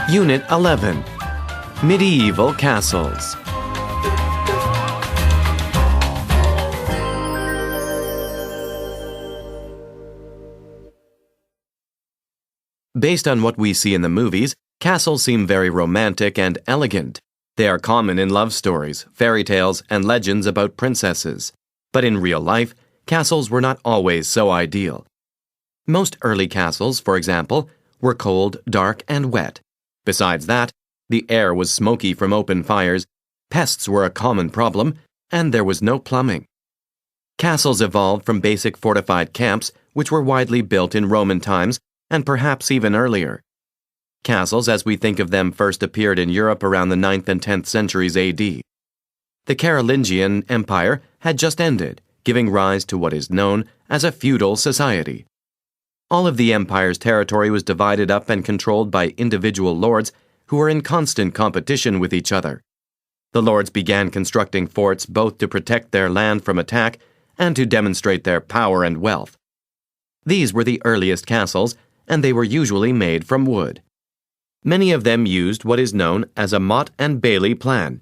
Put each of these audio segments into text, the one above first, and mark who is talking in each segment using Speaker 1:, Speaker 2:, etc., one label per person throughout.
Speaker 1: Unit 11. Medieval Castles. Based on what we see in the movies, castles seem very romantic and elegant. They are common in love stories, fairy tales, and legends about princesses. But in real life, castles were not always so ideal. Most early castles, for example, were cold, dark, and wet. Besides that, the air was smoky from open fires, pests were a common problem, and there was no plumbing. Castles evolved from basic fortified camps, which were widely built in Roman times, and perhaps even earlier. Castles, as we think of them, first appeared in Europe around the 9th and 10th centuries AD. The Carolingian Empire had just ended, giving rise to what is known as a feudal society. All of the empire's territory was divided up and controlled by individual lords who were in constant competition with each other. The lords began constructing forts both to protect their land from attack and to demonstrate their power and wealth. These were the earliest castles, and they were usually made from wood. Many of them used what is known as a motte and bailey plan.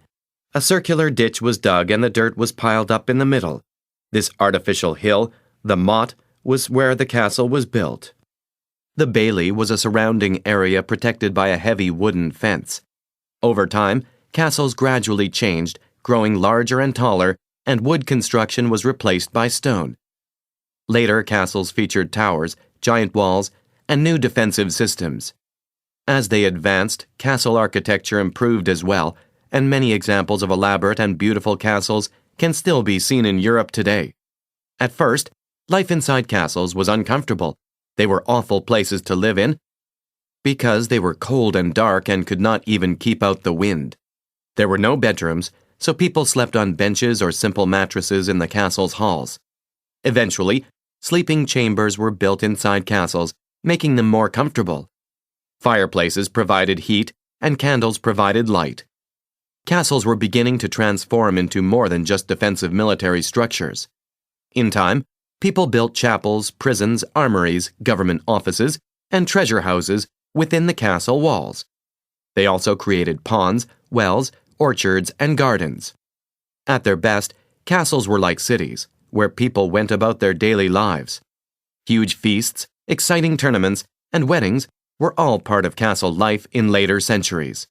Speaker 1: A circular ditch was dug and the dirt was piled up in the middle. This artificial hill, the motte, was where the castle was built. The bailey was a surrounding area protected by a heavy wooden fence. Over time, castles gradually changed, growing larger and taller, and wood construction was replaced by stone. Later, castles featured towers, giant walls, and new defensive systems. As they advanced, castle architecture improved as well, and many examples of elaborate and beautiful castles can still be seen in Europe today. At first, life inside castles was uncomfortable. They were awful places to live in because they were cold and dark and could not even keep out the wind. There were no bedrooms, so people slept on benches or simple mattresses in the castle's halls. Eventually, sleeping chambers were built inside castles, making them more comfortable. Fireplaces provided heat, and candles provided light. Castles were beginning to transform into more than just defensive military structures. In time, people built chapels, prisons, armories, government offices, and treasure houses within the castle walls. They also created ponds, wells, orchards, and gardens. At their best, castles were like cities, where people went about their daily lives. Huge feasts, exciting tournaments, and weddings were all part of castle life in later centuries.